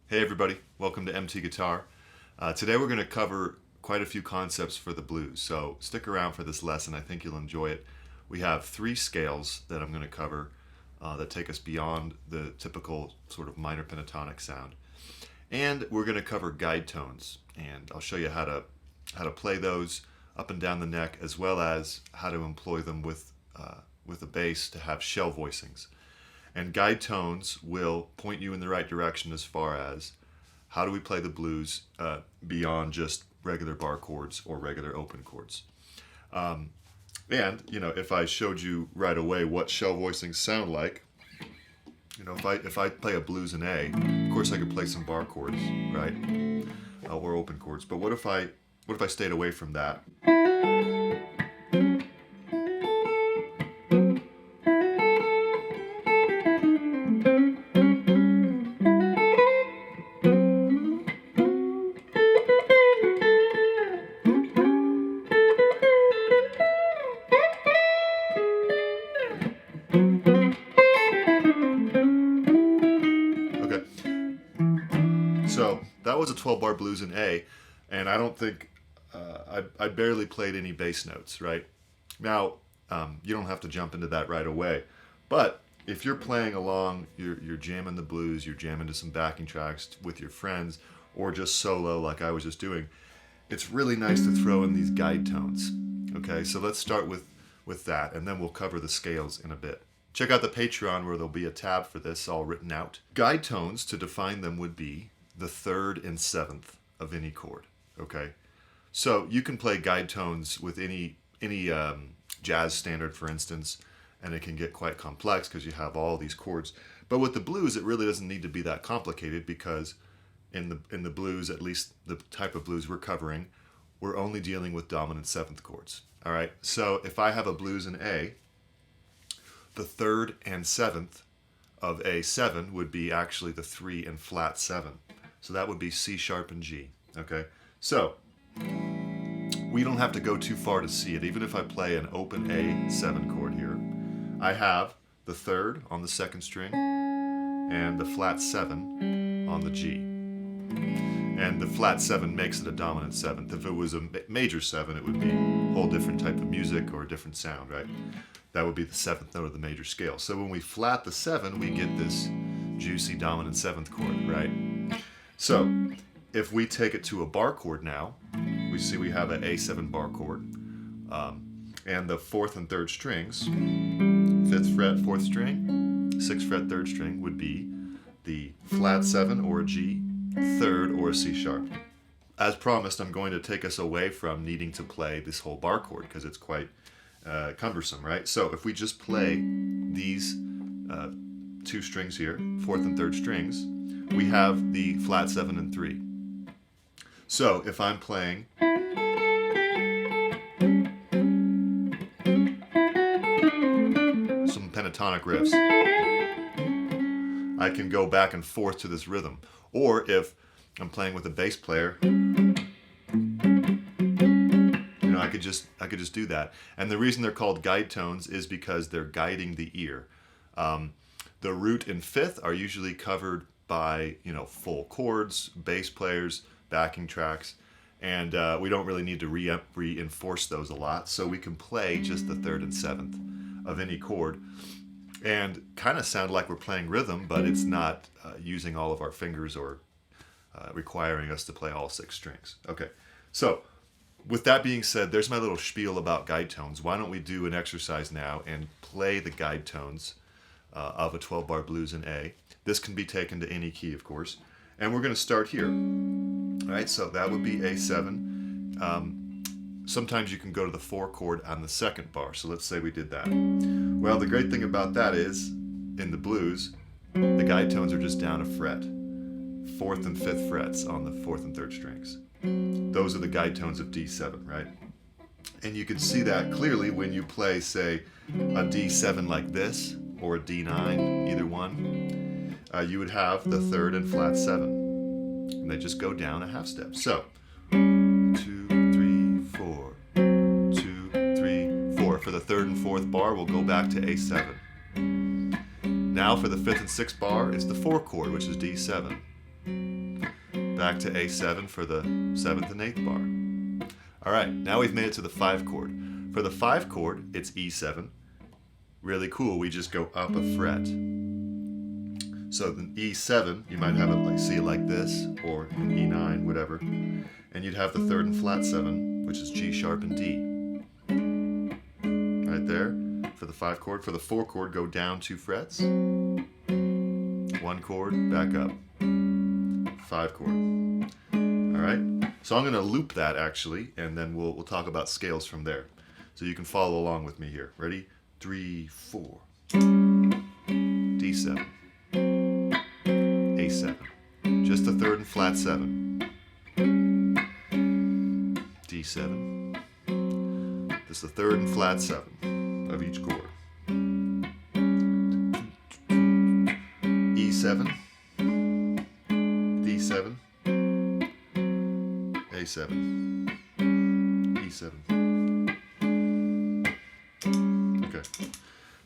Hey everybody, welcome to MT Guitar. Today we're going to cover quite a few concepts for the blues, so stick around for this lesson. I think you'll enjoy it. We have three scales that I'm going to cover that take us beyond the typical sort of minor pentatonic sound. And we're going to cover guide tones, and I'll show you how to play those up and down the neck, as well as how to employ them with a bass to have shell voicings. And guide tones will point you in the right direction as far as how do we play the blues beyond just regular bar chords or regular open chords. And, if I showed you right away what shell voicings sound like, if I play a blues in A, of course I could play some bar chords, right? Or open chords. But what if I stayed away from that? So that was a 12-bar blues in A, and I don't think I barely played any bass notes, right? Now, you don't have to jump into that right away, but if you're playing along, you're jamming the blues, you're jamming to some backing tracks with your friends, or just solo like I was just doing, it's really nice to throw in these guide tones. Okay, so let's start with that, and then we'll cover the scales in a bit. Check out the Patreon where there'll be a tab for this all written out. Guide tones, to define them, would be the third and seventh of any chord. Okay, so you can play guide tones with any jazz standard, for instance, and it can get quite complex because you have all these chords. But with the blues, it really doesn't need to be that complicated, because in the blues, at least the type of blues we're covering, we're only dealing with dominant seventh chords. All right, so if I have a blues in A, the third and seventh of A7 would be actually the 3 and flat 7. So that would be C sharp and G. Okay, so we don't have to go too far to see it. Even if I play an open A7 chord here, I have the third on the second string and the flat 7 on the G. And the flat 7 makes it a dominant seventh. If it was a major 7, it would be a whole different type of music or a different sound, right? That would be the seventh note of the major scale. So when we flat the 7, we get this juicy dominant seventh chord, right? So if we take it to a bar chord now, we see we have an A7 bar chord, and the fourth and third strings, 5th fret, 4th string, 6th fret, 3rd string, would be the flat 7 or a G, 3rd or a C sharp. As promised, I'm going to take us away from needing to play this whole bar chord because it's quite cumbersome, right? So if we just play these two strings here, 4th and 3rd strings, we have the flat 7 and 3. So if I'm playing some pentatonic riffs, I can go back and forth to this rhythm. Or if I'm playing with a bass player, I could just do that. And the reason they're called guide tones is because they're guiding the ear. The root and fifth are usually covered by full chords, bass players, backing tracks, and we don't really need to reinforce those a lot. So we can play just the third and seventh of any chord and kind of sound like we're playing rhythm, but it's not using all of our fingers or requiring us to play all 6 strings. Okay, so with that being said, there's my little spiel about guide tones. Why don't we do an exercise now and play the guide tones of a 12-bar blues in A. This can be taken to any key, of course. And we're going to start here. All right, so that would be A7. Sometimes you can go to the 4 chord on the 2nd bar. So let's say we did that. Well, the great thing about that is, in the blues, the guide tones are just down a fret. 4th and 5th frets on the 4th and 3rd strings. Those are the guide tones of D7, right? And you can see that clearly when you play, say, a D7 like this, or a D9, either one. You would have the 3rd and flat 7. And they just go down a half step. So, 2, 3, 4, 2, 3, 4. For the 3rd and 4th bar, we'll go back to A7. Now for the 5th and 6th bar, it's the 4 chord, which is D7. Back to A7 for the 7th and 8th bar. All right, now we've made it to the 5 chord. For the 5 chord, it's E7. Really cool, we just go up a fret. So the E7, you might have it like, see it like this, or an E9, whatever. And you'd have the 3rd and flat 7, which is G sharp and D. Right there, for the 5 chord. For the 4 chord, go down 2 frets. 1 chord, back up. 5 chord. All right, so I'm going to loop that actually, and then we'll talk about scales from there. So you can follow along with me here. Ready? 3, 4. D7. A7. Just the 3rd and flat 7. D7. Just the 3rd and flat 7 of each chord. E7. D7. A7. E7. Okay.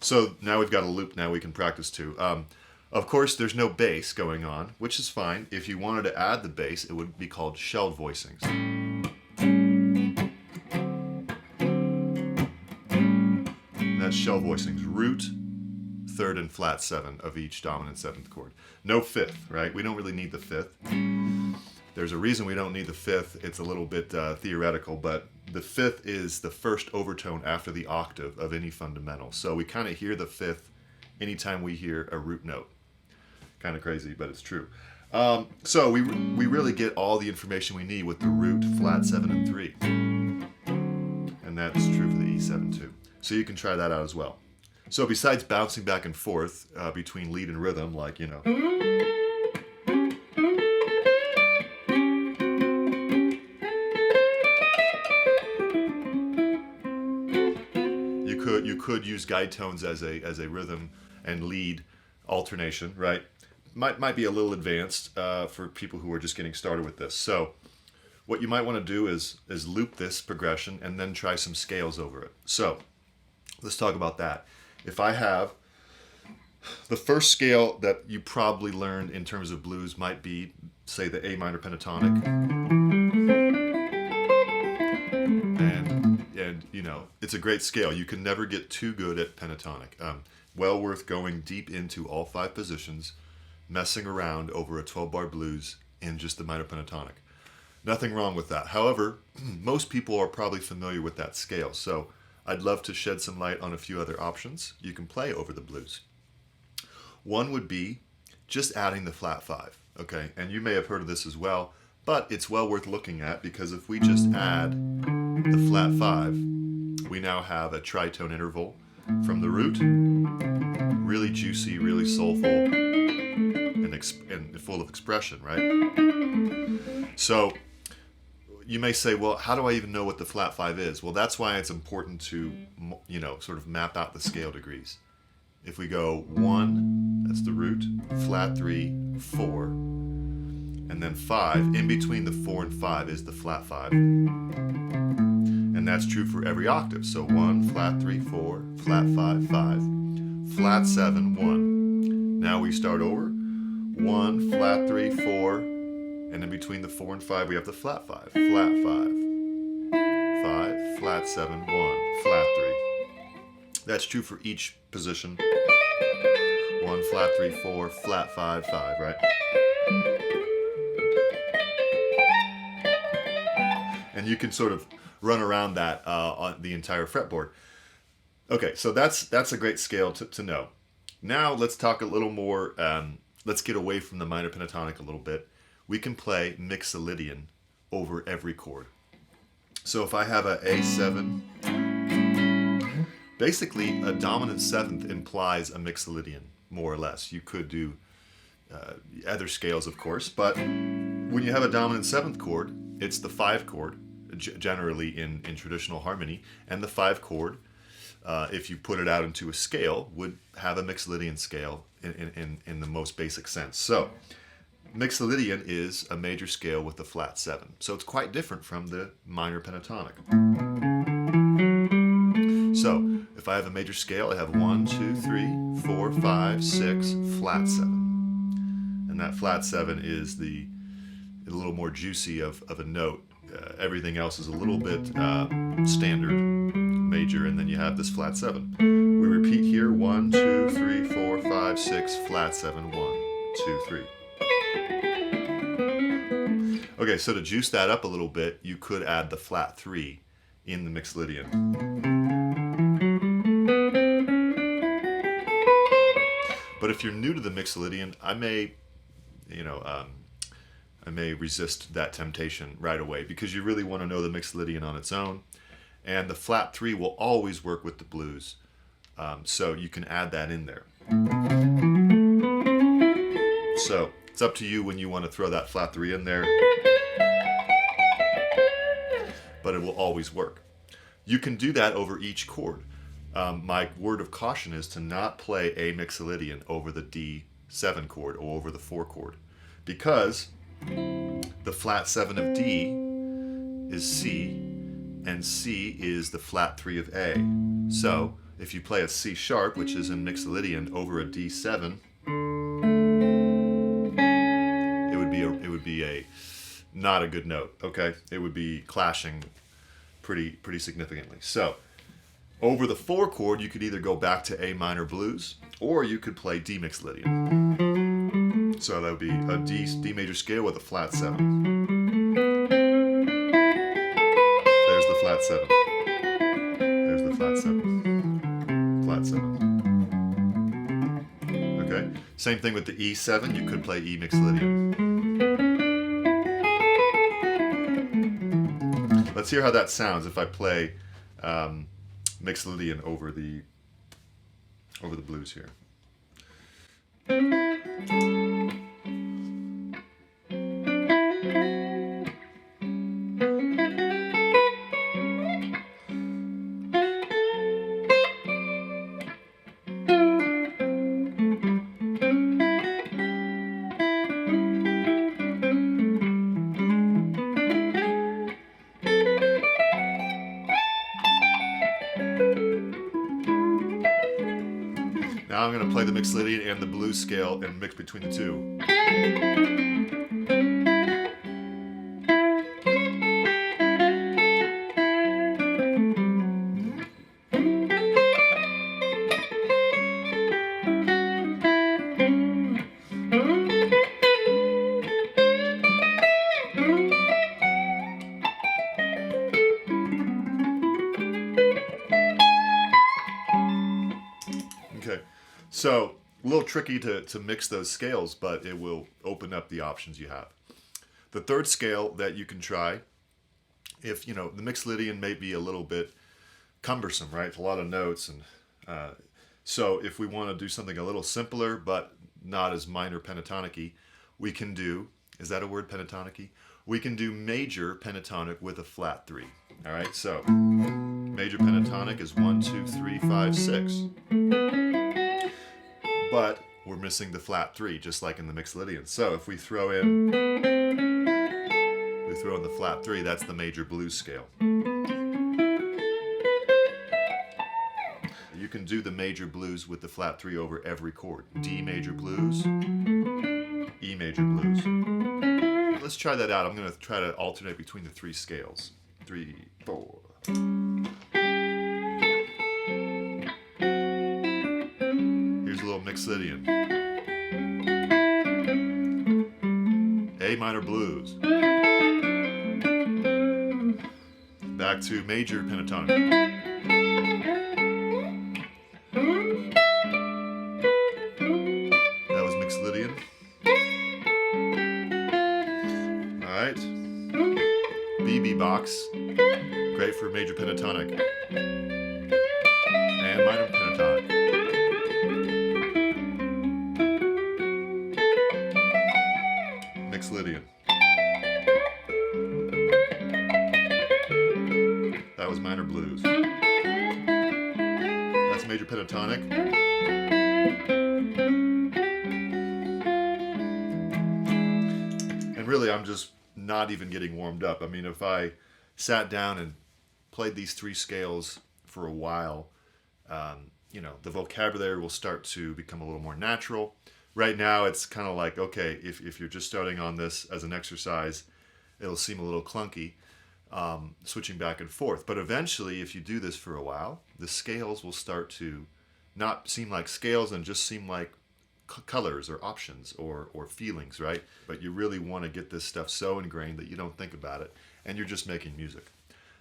So now we've got a loop now we can practice to. Of course, there's no bass going on, which is fine. If you wanted to add the bass, it would be called shelled voicings. That's shell voicings. Root, 3rd and flat 7 of each dominant 7th chord. No 5th, right? We don't really need the 5th. There's a reason we don't need the 5th. It's a little bit theoretical, but the 5th is the first overtone after the octave of any fundamental. So we kind of hear the 5th anytime we hear a root note. Kind of crazy, but it's true. So we really get all the information we need with the root, flat 7 and 3. And that's true for the E7 too. So you can try that out as well. So besides bouncing back and forth between lead and rhythm, like, you know, you could use guide tones as a rhythm and lead alternation, right? Might be a little advanced for people who are just getting started with this. So what you might want to do is loop this progression and then try some scales over it. So let's talk about that. If I have the first scale that you probably learned in terms of blues might be, say, the A minor pentatonic. And you know, it's a great scale. You can never get too good at pentatonic. Well worth going deep into all 5 positions, messing around over a 12-bar blues in just the minor pentatonic. Nothing wrong with that. However, most people are probably familiar with that scale, so I'd love to shed some light on a few other options you can play over the blues. One would be just adding the flat 5, okay? And you may have heard of this as well, but it's well worth looking at because if we just add the flat 5, we now have a tritone interval from the root, really juicy, really soulful, and full of expression, right? So you may say, well, how do I even know what the flat 5 is? Well, that's why it's important to, you know, sort of map out the scale degrees. If we go 1, that's the root, flat 3, 4, and then 5, in between the 4 and 5 is the flat 5. And that's true for every octave. So 1, flat 3, 4, flat 5, 5, flat 7, 1. Now we start over. 1, flat 3, 4, and in between the 4 and 5 we have the flat 5, flat 5, 5, flat 7, 1, flat 3. That's true for each position. 1, flat 3, 4, flat 5, 5, right? And you can sort of run around that on the entire fretboard. Okay, so that's a great scale to know. Now let's talk a little more, let's get away from the minor pentatonic a little bit. We can play Mixolydian over every chord. So if I have a A7, basically a dominant 7th implies a Mixolydian, more or less. You could do other scales, of course, but when you have a dominant 7th chord, it's the 5 chord, generally in traditional harmony, and the 5 chord, if you put it out into a scale, would have a Mixolydian scale in the most basic sense. So Mixolydian is a major scale with a flat 7. So it's quite different from the minor pentatonic. So if I have a major scale, I have 1, 2, 3, 4, 5, 6, flat 7. And that flat 7 is a little more juicy of a note. Everything else is a little bit standard major, and then you have this flat 7. We repeat here: 1, 2, 3, 4, 5, 6, flat 7, 1, 2, 3. Okay, so to juice that up a little bit, you could add the flat 3 in the Mixolydian. But if you're new to the Mixolydian, I may resist that temptation right away, because you really want to know the Mixolydian on its own, and the flat 3 will always work with the blues, so you can add that in there. So it's up to you when you want to throw that flat 3 in there, but it will always work. You can do that over each chord. My word of caution is to not play a Mixolydian over the D7 chord or over the 4 chord, because the flat 7 of D is C, and C is the flat 3 of A. So if you play a C sharp, which is in Mixolydian, over a D7, it would be a not a good note. Okay, it would be clashing pretty significantly. So over the 4 chord, you could either go back to A minor blues, or you could play D Mixolydian. So that would be a D major scale with a flat 7. There's the flat 7. There's the flat 7. Flat 7. Okay. Same thing with the E7. You could play E Mixolydian. Let's hear how that sounds if I play Mixolydian over the blues here. Now I'm going to play the Mixolydian and the blues scale and mix between the two. Okay, so a little tricky to mix those scales, but it will open up the options you have. The third scale that you can try, if the Mixolydian may be a little bit cumbersome, right? It's a lot of notes, and so if we want to do something a little simpler but not as minor pentatonic-y, we can do, is that a word, pentatonic-y? We can do major pentatonic with a flat 3. All right, so major pentatonic is 1, 2, 3, 5, 6. But we're missing the flat 3, just like in the Mixolydian. So if we throw in the flat 3, that's the major blues scale. You can do the major blues with the flat 3 over every chord. D major blues, E major blues. Let's try that out. I'm going to try to alternate between the 3 scales. 3, 4. Here's a little Mixolydian. A minor blues. Back to major pentatonic. That was Mixolydian. Alright. BB box. Great for major pentatonic. And minor pentatonic. Mixolydian. That was minor blues. That's major pentatonic. And really, I'm just not even getting warmed up. I mean, if I sat down and played these 3 scales for a while, the vocabulary will start to become a little more natural. right now it's kind of like, okay, if you're just starting on this as an exercise, it'll seem a little clunky, switching back and forth. But eventually, if you do this for a while, the scales will start to not seem like scales and just seem like colors or options or feelings, right? But you really want to get this stuff so ingrained that you don't think about it and you're just making music.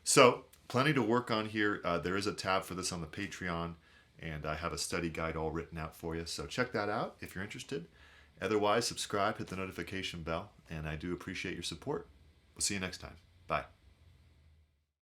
So plenty to work on here. There is a tab for this on the Patreon, and I have a study guide all written out for you. So check that out if you're interested. Otherwise, subscribe, hit the notification bell, and I do appreciate your support. We'll see you next time. Bye.